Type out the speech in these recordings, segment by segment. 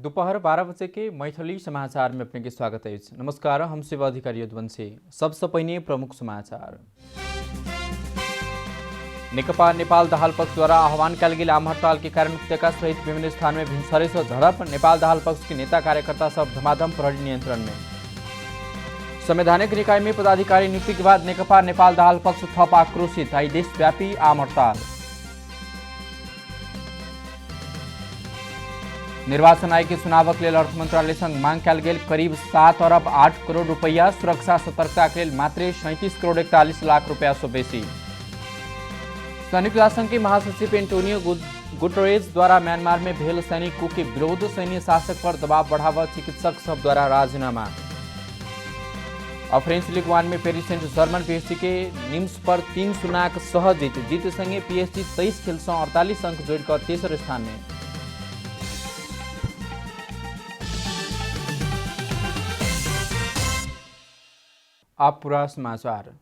दोपहर 12 बजे के मैथिली समाचार में अपने के स्वागत है। नमस्कार, हम सेवा अधिकारी यदुवंशी। सबसे पहले प्रमुख समाचार। नेकपा नेपाल दाहाल पक्ष द्वारा आह्वान कल गेल आम हड़ताल के कारण उपत्यका सहित विभिन्न स्थान में भिनसरे से झड़प। नेपाल दाहाल पक्ष के नेता कार्यकर्ता सब धमाधम प्रहरी नियंत्रण में। संवैधानिक निकाय में पदाधिकारी नियुक्ति के बाद नेकपा नेपाल दाहाल पक्ष थप आक्रोशित। आई देशव्यापी आम हड़ताल। निर्वाचन आयोग के चुनावक लेल अर्थ मंत्रालय संग मांग कल गेल करीब 7 अरब 8 करोड़ रुपया। सुरक्षा सतर्कता के लिए मात्र 37 करोड़ 41 लाख रुपया से बेसी। संयुक्त राष्ट्र संघ के महासचिव एंटोनियो गुटरेज द्वारा म्यांमार में भेल सैनिक coup के विरोध। सैन्य शासक पर दबाव बढ़ावा। चिकित्सक सब द्वारा राजीनामा। और फ्रेंच लीग 1 में पेरिस सेंट जर्मन पीएसजी के निम्स पर 3-0 सहज जीत। जीत संगे पीएसजी 23 खेल से 48 अंक जोड़कर तेसरे स्थान में। आप पूरा समाचार।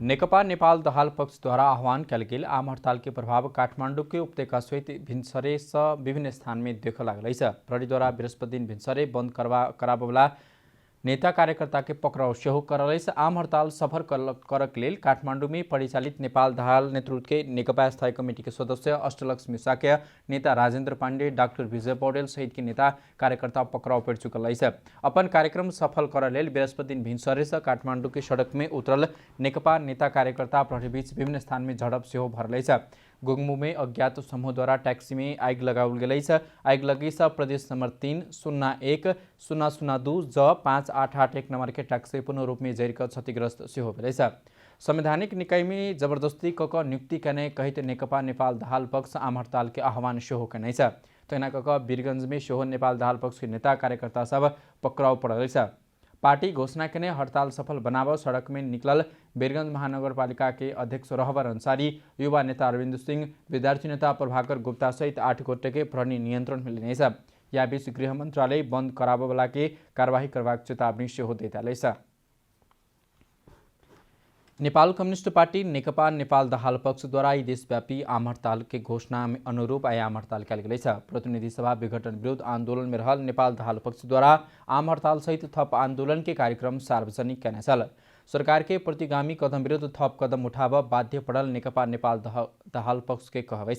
नेकपा नेपाल दाहाल पक्ष द्वारा आह्वान कल गेल आम हड़ताल के प्रभाव काठमाडौँ के उपत्यका सहित भिनसरे से विभिन्न स्थान में देख लागल। प्रहरी द्वारा बृहस्पति दिन भिनसरे बंद कराबला नेता कार्यकर्ता के पकड़ाव सेहो करल। आम हड़ताल सफल करक लेल काठमाडौँ में परिचालित नेपाल दाहाल नेतृत्व के नेकपा स्थायी कमेटी के सदस्य अष्टलक्ष्मी साक्य, नेता राजेन्द्र पाण्डे, डाक्टर विजय पौडेल सहित के नेता कार्यकर्ता पकड़ाव पड़ चुकल। अपन कार्यक्रम सफल कर लेल बृहस्पति दिन भिनसरे से काठमाडौँ के सड़क में उतरल नेकपा नेता कार्यकर्ता प्रहरी बीच विभिन्न स्थान में झड़प सेहो भरल। गुगमू में अज्ञात समूह द्वारा टैक्सी में आग लगाओल गेल। आग लगी से प्रदेश नंबर 3-01-002-5881 नंबर के टैक्सी पूर्ण रूप में जैर कर क्षतिग्रस्त सेहो भेल। संवैधानिक निकाय में जबरदस्ती कक नियुक्ति कने कहित नेकपा नेपाल दाहाल पक्ष आम हड़ताल के आह्वान सेहो कने। तैना कक वीरगंज में सेहो नेपाल दाहाल पक्ष के नेता कार्यकर्ता सब पकड़ाव पड़ल। पार्टी घोषणा के हड़ताल सफल बनाव सड़क में निकलल वीरगंज महानगरपालिका के अध्यक्ष रहबर अंसारी, युवा नेता अरविंद सिंह, विद्यार्थी नेता प्रभाकर गुप्ता सहित 8 गोटे के प्रहरी नियंत्रण में लेने। या बीच गृह मंत्रालय बंद कराबला के कार्यवाही करवाक चेतावनी सेहो देताले। नेपाल कम्युनिस्ट पार्टी नेकपा नेपाल दाहाल पक्ष द्वारा देशव्यापी आम हड़ताल के घोषणा में अनुरूप आम हड़ताल कल गेल। प्रतिनिधि सभा विघटन विरुद्ध आंदोलन में रहल नेपाल दाहाल पक्ष द्वारा आम हड़ताल सहित थप आंदोलन के कार्यक्रम सार्वजनिक करने साल सरकार के प्रतिगामी कदम विरुद्ध थप कदम उठाव बाध्य पड़ल नेकपा नेपाल दाहाल पक्ष के कहवे।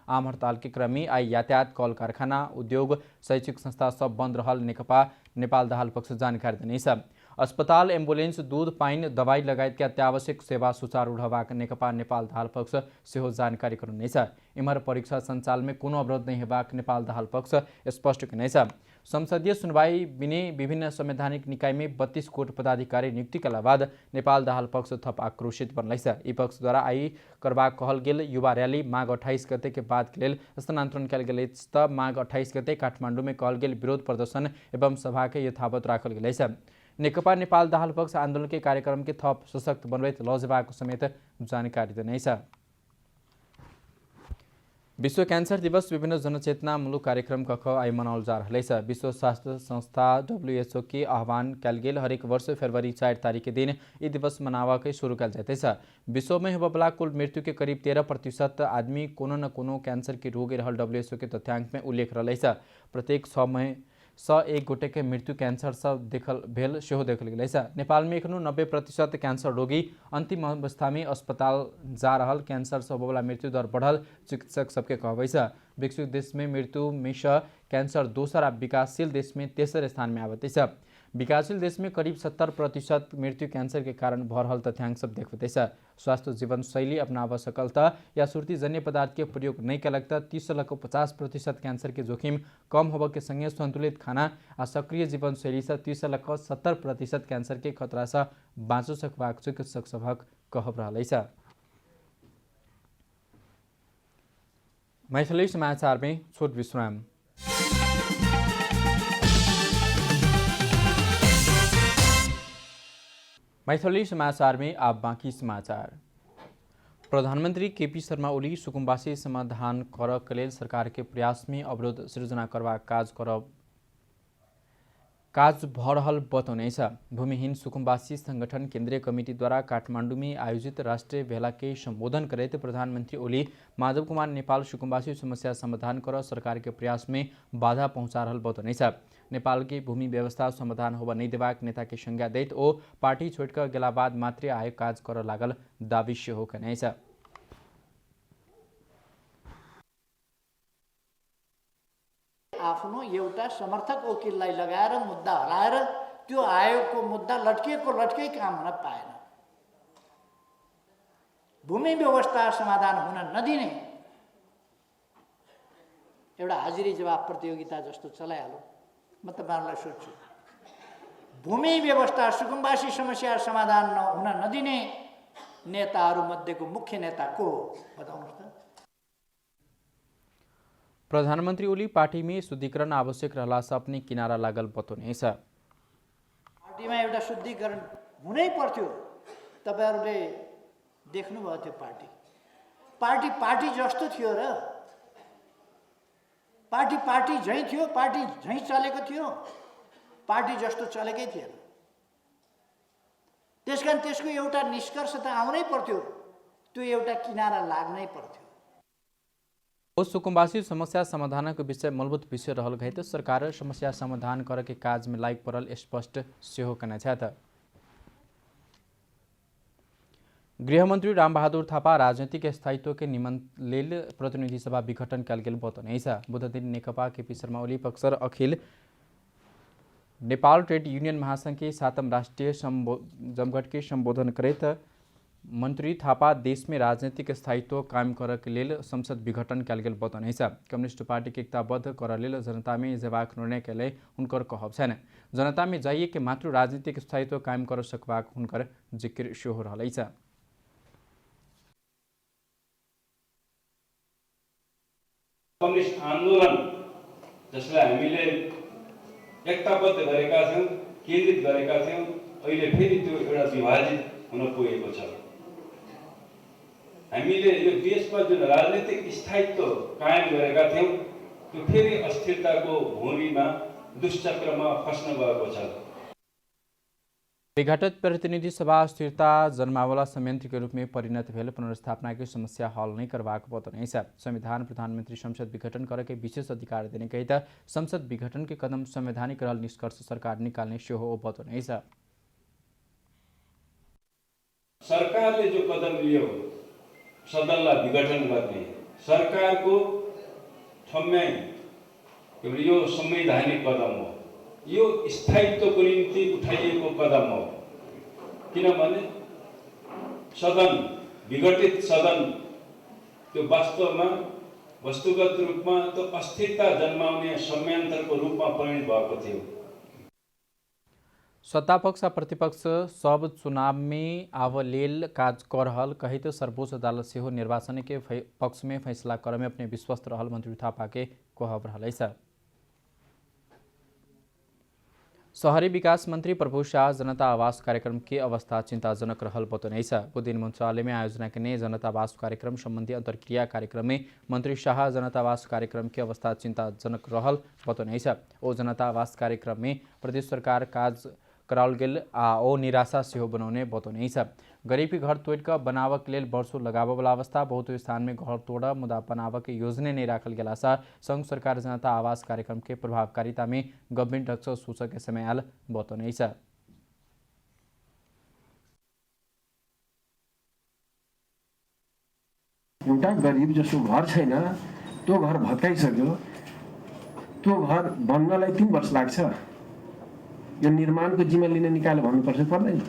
आम हड़ताल के क्रम में आई यातायात, कल कारखाना, उद्योग, शैक्षिक संस्था सब बंद रहल नेकपा नेपाल दाहाल पक्ष जानकारी देने। अस्पताल, एम्बुलेंस, दूध, पानी, दवाई लगायत के अत्यावश्यक सेवा सुचारू रहबाक नेकपा नेपाल दाहाल पक्ष सेहो जानकारी करने। इमहर परीक्षा संचालन में कोनो अवरोध नहीं हेबाक नेपाल दाहाल पक्ष स्पष्ट करने। संसदीय सुनवाई बिने विभिन्न संवैधानिक निकाय में 32 कोट पदाधिकारी नियुक्ति के बाद नेपाल दाहाल पक्ष थप आक्रोशित बनल। ई पक्ष द्वारा आई करबाक कहल गेल युवा रैली माघ 28 गते के बाद के लेल स्थानांतरण कल गेल। माघ 28 गते काठमाडौँ में कहल गेल विरोध प्रदर्शन एवं सभा के यथावत राखल गेल। नेकपा नेपाल दाहाल पक्ष आंदोलन के कार्यक्रम के थप सशक्त बनबैत लौजबाको समेत जानकारी देने। विश्व कैंसर दिवस विभिन्न जनचेतनामूलक कार्यक्रम कख आई मनाओल जा रहा है। विश्व स्वास्थ्य संस्था WHO के आह्वान कल गेल हरेक वर्ष फरवरी 4 तारीख के दिन ये दिवस मनावा के शुरू कल जाते। विश्व में होबला कुल मृत्यु के करीब 13% आदमी कोनो न कोनो कैंसर के रोगी रहल WHO के तथ्यांक में उल्लेख रहा। प्रत्येक 6 में 101 गोटे के मृत्यु कैंसर से भेल सेहो देखल गेल। नेपाल में एखनो 90% कैंसर रोगी अंतिम अवस्था में अस्पताल जा रहल। कैंसर से होबला मृत्यु दर बढ़ल चिकित्सक सबके कहवे। विकसित देश में मृत्यु में कैंसर दोसर आ विकासशील देश में तेसर स्थान में आवत। विकासशील देश में करीब 70% मृत्यु कैंसर के कारण भ रहल तथ्यांक सब देखते। स्वास्थ्य जीवन शैली अपनाव सकलता या सुर्तीजन्य पदार्थ के प्रयोग नहीं कलकता 30-50% कैंसर के जोखिम कम होब के संगे संतुलित खाना आ सक्रिय जीवन शैली से 30-70% कैंसर के खतरा से बाँच सकबाक चिकित्सक सभक कहब रहा। मैथिली समाचार में छोट विश्राम। मैथिली समाचार में आप बाकी समाचार। प्रधानमंत्री केपी शर्मा ओली सुकुम्बासी समाधान करक लेल सरकार के प्रयास में अवरोध सृजना करबाक काज करब काज भरहल बताउनेछ। भूमिहीन सुकुम्बासी संगठन केन्द्रीय कमिटीद्वारा काठमाडौँ में आयोजित राष्ट्रीय भेला के संबोधन करते प्रधानमंत्री ओली माधव कुमार नेपाल सुकुम्बासी समस्या समाधान कर सरकार के प्रयास में बाधा पहुंचा रहल बताउनेछ। नेपाल की भूमि व्यवस्था समाधान होबा नहीं देबाक नेता के संज्ञा दैत ओ पार्टी छोड़कर गेला बाद मात्रै आयो काज कर लागल दावी हो कनेछ। आफ्नो एउटा समर्थक वकिललाई लगाएर मुद्दा हराएर त्यो आयोगको मुद्दा लट्किएकै काम हुन पाएन। भूमि व्यवस्था समाधान हुन नदिने एउटा हाजिरी जवाब प्रतियोगिता जस्तो चलाइहाल्यो। म तपाईहरुलाई सोध्छु, भूमि व्यवस्था सुकुम्बासी समस्या समाधान हुन नदिने नेताहरू मध्येको मुख्य नेता को हो बताउनुहोस् त। प्रधानमंत्री ओली पार्टी में शुद्धिकरण आवश्यक रहला से अपनी किनारा लागल बताउनेछ। पार्टीमा एउटा शुद्धिकरण हुनै पर्थ्यो। तपाईहरुले देख्नुभयो त्यो पार्टी जस्तो थियो र पार्टी झैं थियो, पार्टी झैं चलेको थियो, पार्टी जस्तो चलेकै थिएन। त्यसकारण त्यसको एउटा निष्कर्ष त आउनै पर्थ्यो, त्यो एउटा किनारा लाग्नै पर्थ्यो। सुकुम्बासी समस्या समाधान को विषय मूलभूत विषय रहल गए तो सरकार समस्या समाधान कर के काज में लाग पड़ल स्पष्ट सेहो कने छ। गृहमंत्री रामबहादुर थापा राजनीतिक स्थायित्व के निमित्त लेल प्रतिनिधि सभा विघटन कल गेल बताउनेछ। बुध दिन नेकपा केपी शर्मा ओली पक्ष अखिल नेपाल ट्रेड यूनियन महासंघ के 7म राष्ट्रीय जमघट के संबोधन करत मंत्री थापा देश में राजनीतिक स्थायित्व कायम कर के लेल संसद विघटन कल गेल बताउनेछ। कम्युनिस्ट पार्टी के एकताबद्ध कर लेल जनता में जेबाक निर्णय के लिए हुनकर कहब छैन। जनता में जाइए के मात्र राजनीतिक स्थायित्व कायम कर सकबाक हुनकर जिक्र सेहो रहलैछ। कम्युनिस्ट आन्दोलन जसलाई हामीले एकताबद्ध गरेका छौं, केन्द्रित गरेका छौं, अहिले फेरि त्यो एउटा विभाजित हुन पुगेको छ। हामीले यो देशमा जुन राजनीतिक स्थायित्व कायम गरेका थियौं त्यो फेरि अस्थिरताको भूमिमा दुष्चक्रमा फस्न गएको छ। विघटित प्रतिनिधि सभा स्थिरता जन्मावला संयंत्र के रूप में परिणत भेल पुनर्स्थापना की समस्या हल नहीं करवाक बताउनेछ। संविधान प्रधानमंत्री संसद विघटन करके विशेष अधिकार देने कहित संसद विघटन के कदम संवैधानिक रहल निष्कर्ष सरकार निकाल्ने सेहो बताउनेछ। सरकारले जो कदम लियो सदनलाई विघटन गर्ने सरकारको ठम्याइ यो संवैधानिक कदम हो। यो स्थायित्वको निम्ति उठाइएको कदम हो। किनभने सदन विघटित सदन त्यो वास्तवमा वस्तुगत रूपमा त्यो अस्थिरता जन्माउने संयन्त्रको रूपमा परिणत भएको थियो। सत्तापक्ष प्रतिपक्ष सब चुनाव में आवलेल काज कर रहल कहित सर्वोच्च अदालत सेहो निर्वाचन के पक्ष में फैसला करे में अपने विश्वस्त रहल मंत्री थापा के कहब रहलैछ। शहरी विकास मंत्री प्रभु शाह जनता आवास कार्यक्रम की अवस्था चिंताजनक रहल बताउनेछ। बुध मंत्रालय में आयोजना करने जनता आवास कार्यक्रम संबंधी अंतर्क्रिया कार्यक्रम में मंत्री शाह जनता आवास कार्यक्रम की अवस्था चिंताजनक रहल बताउनेछ। ओ जनता आवास कार्यक्रम में प्रदेश सरकार काज कराल गेल ओ निराशा सेहो बनाउने बताउनेछ। गरीबी घर तोड़ बनावक लेल वर्षों लगाबे वाला अवस्था बहुत स्थान में घर तोड़ मुदा बनावक योजना नहीं राखल गेला सा संघ सरकार जनता आवास कार्यक्रम के प्रभावकारिता में गंभीर ढंग से सूचक के समय आल बताउनेछ। एउटा गरीब जसको घर छैन त्यो घर भत्काइसक्यो, त्यो घर बन्नलाई 3 वर्ष लाग्छ। यो निर्माणको जिम्मा लिन निकाल्यो भन्नुपर्छ पर्दैन।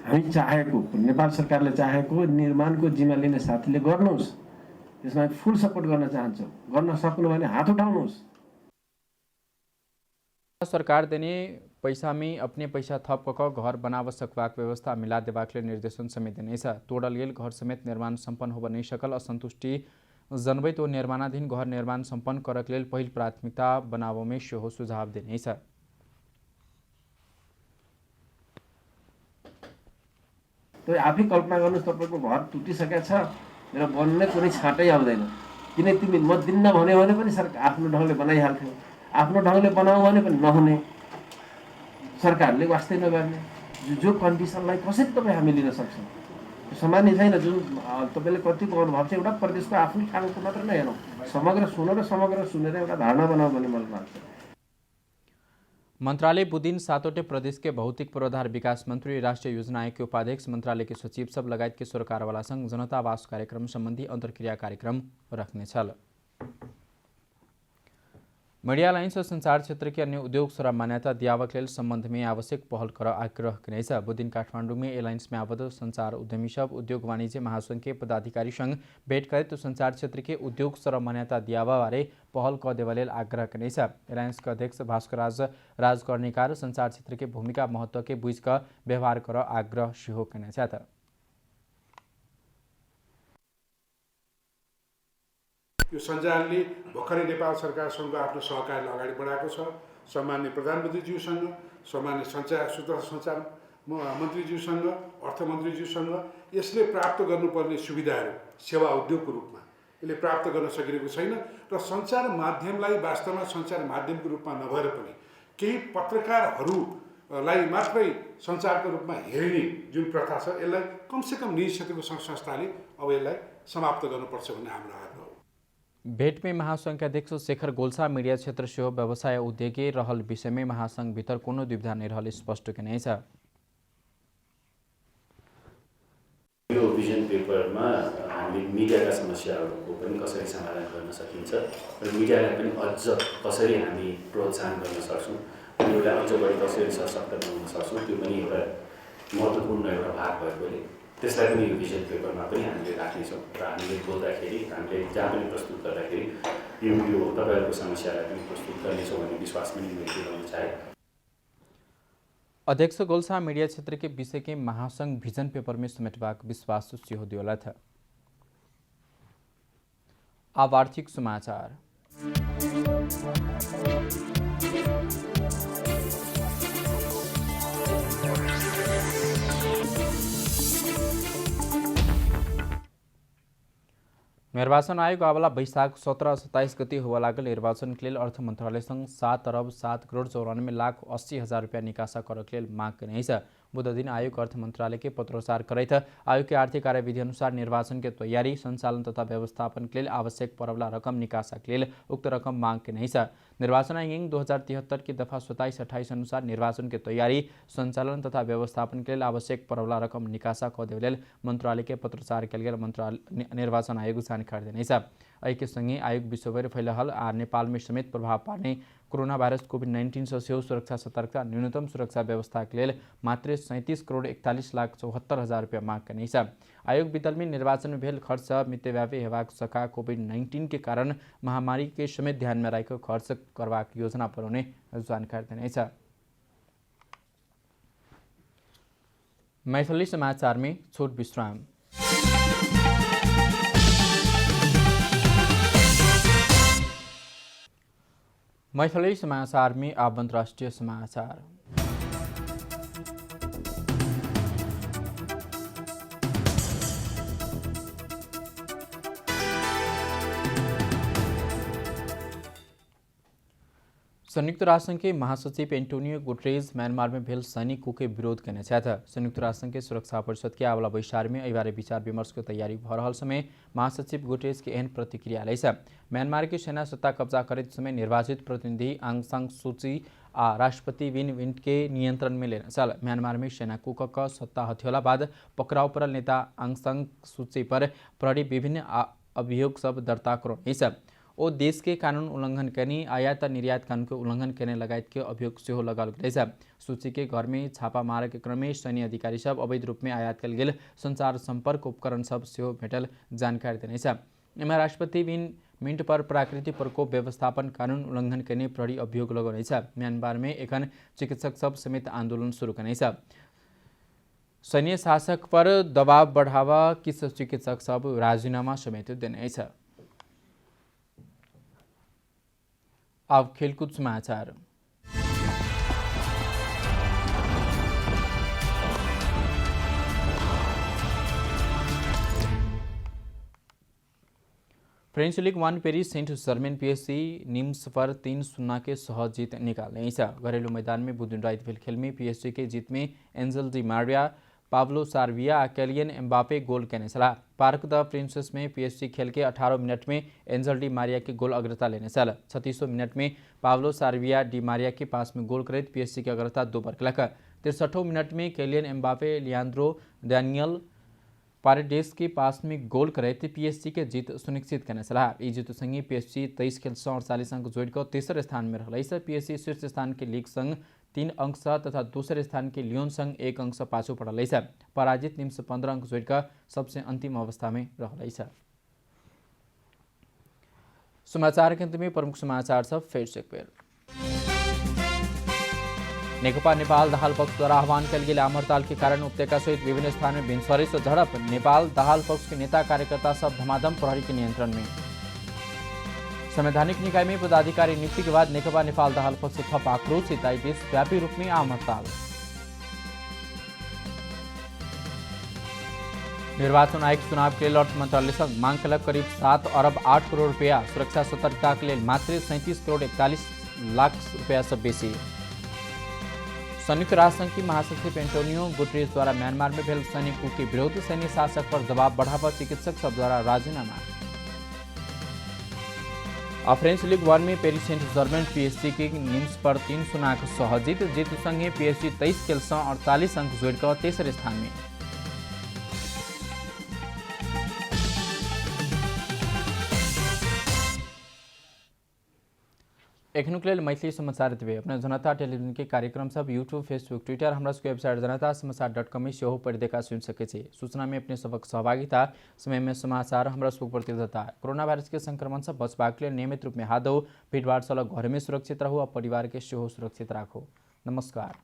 हामी चाहेको नेपाल सरकारले चाहेको निर्माणको जिम्मा लिने साथीले गर्नुहोस्, त्यसमा फुल सपोर्ट गर्न चाहन्छौँ। गर्न सक्नु भने हात उठाउनुहोस्। सरकार देने पैसा में अपने पैसा थप कर घर बनाव सकबाक व्यवस्था मिला देबाक निर्देशन समेत देनेछ। तोड़ल गेल घर समेत निर्माण संपन्न होब नहीं सकल असंतुष्टि जनबैत ओ निर्माणाधीन घर निर्माण संपन्न करक लेल पहिल प्राथमिकता बनाव में सेहो सुझाव देनेछ। तो आफै कल्पना गर्नुहोस् तपाईको घर टुटिसकेको छ र बन्ने कुनै छाँटै आउँदैन। किन तिमी म दिन्न भन्यो भने पनि सरकार आफ्नो ढंगले बनाइहाल्थ्यो। आफ्नो ढङ्गले बनाऊ भने पनि नहुने, सरकारले वास्तै नगर्ने, जो कन्डिसनलाई कसरी तपाईँ हामी लिन सक्छौँ? सामान्य छैन। जुन तपाईँले कति गर्नुभएको छ, एउटा प्रदेशको आफ्नो ठाउँको मात्र नहेरौँ, समग्र सुनेर एउटा धारणा बनाऊ भन्ने मलाई लाग्छ। मंत्रालय बुदिन 7वटे प्रदेश के भौतिक पूर्वाधार विकास मंत्री, राष्ट्रीय योजना आयोग के उपाध्यक्ष, मंत्रालय के सचिव सब लगायत के सरकारवाला संघ जनता आवास कार्यक्रम संबंधी अंतर्क्रिया कार्यक्रम रखने छल। मीडिया लाइन्स और संचार क्षेत्र के अन्य उद्योग सर मान्यता दियावक लेल संबंध में आवश्यक पहल कर आग्रह किनेछ। बुदिन काठमाडौँ में एलायंस में आबद्ध संचार उद्यमी सब उद्योग वाणिज्य महासंघ के पदाधिकारी संग भेट करे तो संचार क्षेत्र के उद्योग सर मान्यता दियावा बारे पहल क देवा लेल आग्रह किनेछ। एलायंस के अध्यक्ष भास्कर राज कर्णिकार संचार क्षेत्र के भूमिका महत्व के बुझ क व्यवहार कर आग्रह सिहो किनेछ। यो सञ्जालले भर्खरै नेपाल सरकारसँग आफ्नो सहकार्य अगाडि बढाएको छ। सम्माननीय प्रधानमन्त्रीज्यूसँग, सम्माननीय सूचना सञ्चार मन्त्रीज्यूसँग, अर्थमन्त्रीज्यूसँग यसले प्राप्त गर्नुपर्ने सुविधाहरू सेवा उद्योगको रूपमा यसले प्राप्त गर्न सकिरहेको छैन र सञ्चार माध्यमलाई वास्तवमा सञ्चार माध्यमको रूपमा नभएर पनि केही पत्रकारहरूलाई मात्रै सञ्चारको रूपमा हेर्ने जुन प्रथा छ, यसलाई कमसेकम निजी क्षेत्रको संस्थाले अब यसलाई समाप्त गर्नुपर्छ भन्ने हाम्रो आग्रह हो। भेट में महासंघ के अध्यक्ष शेखर गोल्सा मीडिया क्षेत्र से व्यवसाय उद्योगी रहल विषय में महासंघ भीतर कोनो दुविधा नहीं रहल स्पष्ट किने छ। यो भिजन पेपरमा हामीले मिडियाका समस्याहरूको पनि कसरी समाधान गर्न सकिन्छ र मिडियालाई पनि अझ कसरी हामी प्रोत्साहन गर्न सक्छौँ, यसलाई अझ बढी कसरी सशक्त बनाउन सक्छौँ, त्यो पनि एउटा महत्त्वपूर्ण एउटा भाग भएकोले त्यसलाई पनि यो भिजन पेपरमा पनि हामीले राख्नेछौँ र हामीले बोल्दाखेरि हामीले जहाँ पनि प्रस्तुत गर्दाखेरि यो तपाईँहरूको समस्यालाई पनि प्रस्तुत गर्नेछौँ भन्ने विश्वास पनि मैले दिलाउन चाहे। अध्यक्ष गोल्सा मीडिया क्षेत्र के विषय के महासंघ भिजन पेपर में समेटवाक विश्वास सिहो दियोला था। अब आर्थिक समाचार। निर्वाचन आयोग आवेला वैशाख 17-27 गति हुआ लागल निर्वाचन के लिए अर्थ मंत्रालय संग 7 अरब 7 करोड़ 94 लाख 80 हजार रुपया निकासा कर के लिए मांग नहीं है। बुध दिन आयोग अर्थ मंत्रालय के पत्राचार करैत आयोग के आर्थिक कार्यविधि अनुसार निर्वाचन के तैयारी, संचालन तथा व्यवस्थापन के लिए आवश्यक परवला रकम निकासा के लिए उक्त रकम मांग के नहीं है। निर्वाचन आयोग 2073 की दफा 27-28 अनुसार निर्वाचन के तैयारी, संचालन तथा व्यवस्थापन के लिए आवश्यक परवला रकम निकासा क देवेल मंत्रालय के पत्राचार के लिए निर्वाचन आयोग जानकारी देने है। के सँगै आयोग विश्वभर फैलहल आ नेपाल में समेत प्रभाव पार्ने कोरोना भाइरस कोभिड-19 से सुरक्षा सतर्कता न्यूनतम सुरक्षा व्यवस्था के लिए मात्र 37 करोड़ 41 लाख 74 हजार रुपया मांग करने है। आयोग बीतल में निर्वाचन में भेल खर्च मित्यव्यापी हेबाक सका कोभिड-19 के कारण महामारी के समेत ध्यान में रख खर्च करवाक योजना पर होने जानकारी देने है। मैथिली समाचार में छोट विश्राम। मैथिली समाचार में अब अंतर्राष्ट्रीय समाचार। संयुक्त राष्ट्र संघ के महासचिव एंटोनियो गुटेरेस म्यांमार में भेल सैनिक कू के विरोध करने था। संयुक्त राष्ट्र संघ के सुरक्षा परिषद के आवेला बैसार में अबारे विचार विमर्श की तैयारी भ रहल समय महासचिव गुटेरेस के एहन प्रतिक्रिया लै। म्यांमार की सेना सत्ता कब्जा करते समय निर्वाचित प्रतिनिधि आंग सान सू की आ राष्ट्रपति विन मिंट के नियंत्रण में लेना चल। म्यांमार में सेना कूक सत्ता हथियोला बाद पकड़ाव परल नेता आंग सान सू पर प्रहरी विभिन्न अभियोग सब दर्ता करो ओ देश के कानून उल्लंघन करने, आयात निर्यात कानून के उल्लंघन करने लगायत के अभियोग से लगाल गया। सूची के घर में छापा मारे के क्रम में सैन्य अधिकारी सब अवैध रूप में आयात कल गेल संचार संपर्क उपकरण सब से भेटल जानकारी देने। इनमें राष्ट्रपति विन मिंट पर प्राकृतिक प्रकोप व्यवस्थापन कानून उल्लंघन करने प्रहरी अभियोग लगाने। म्यांमार में एखन चिकित्सक सब समेत आंदोलन शुरू करने। सैन्य शासक पर दबाव बढ़ावा किस चिकित्सक सब राजीनामा समेत देने। अब खेलकूद समाचार। French league 1 Paris Saint Germain PSG Nimes पर 3-0 के सहज जीत निकालने घरेलू मैदान में बुधन रात भेल खेल में पीएससी के जीत में एंजल डी मारिया, पाब्लो सार्विया और कैलियन एम्बापे गोल करने सला। पार्क द प्रिंसेस में पीएससी खेल के 18 मिनट में एंजल डी मारिया के गोल अग्रता लेने सल। 36 मिनट में पाब्लो सार्विया डी मारिया के पास में गोल करे पीएससी की अग्रता 2 पर खिलक। 63 मिनट में कैलियन एम्बापे लियांद्रो डैनियल पारेडेस के पास में गोल करे पीएससी के जीत सुनिश्चित करने सलाह। ये जीत संगे पीएससी 23 खेल 48 अंक जोड़कर तेसर स्थान में रहा। पीएससी शीर्ष स्थान के लीग संघ 3 अंक तथा दूसरे स्थान के लियोन संघ 1 अंक पाछू पड़ल। पराजित निम्स 15 अंक जोड़कर सबसे अंतिम अवस्था में रहा। समाचार के अंत में प्रमुख समाचार सब फिर से एक बेर। नेकपा नेपाल दाहाल पक्ष द्वारा आह्वान कल गए आमहड़ताल के कारण उपत्यका सहित विभिन्न स्थान में भिनसरे से झड़प। नेपाल दाहाल पक्ष के नेता कार्यकर्ता सब धमाधम प्रहरी के नियंत्रण में। संवैधानिक निकाय में पदाधिकारी नियुक्ति के बाद नेकपा नेपाल दाहाल पक्ष थप आक्रोश, देशव्यापी रूप में आम हड़ताल। निर्वाचन आयोग चुनाव के लिए अर्थ मंत्रालय से मांग कलक करीब 7 अरब 8 करोड़ रुपया। सुरक्षा सतर्कता के लिए मात्र 37 करोड़ 41 लाख रुपया से बेसी। संयुक्त राष्ट्र संघ की महासचिव एंटोनियो गुटेरेस द्वारा म्यांमार में भेल सैन्य कूच के विरोध, सैन्य शासक पर दबाव बढ़ावा, चिकित्सक सब द्वारा राजीनामा। फ्रेंच लीग 1 में पेरिस सेंट जर्मेन पीएससी की निम्स पर 3-0 के सहज जीत संगे पीएससी 23 खेल 48 अंक जोड़कर तेसरे स्थान में। एखनुक लेल मैथिली समाचार देवे अपना जनता टेलीविजन के कार्यक्रम सब यूट्यूब, फेसबुक, ट्विटर, हमरा सबके वेबसाइट जनता-समाचार.com में सेहो पढ़ि देखा सुन सके छी। सूचना में अपने सबक सहभागिता, समय में समाचार हमरा सबक प्रतिबद्धता। कोरोना वायरस के संक्रमण से बचबाक लेल नियमित रूप में हाथ धो, भीड़ भाड़ से घर में सुरक्षित रहू और परिवार के सेहो सुरक्षित राखू। नमस्कार।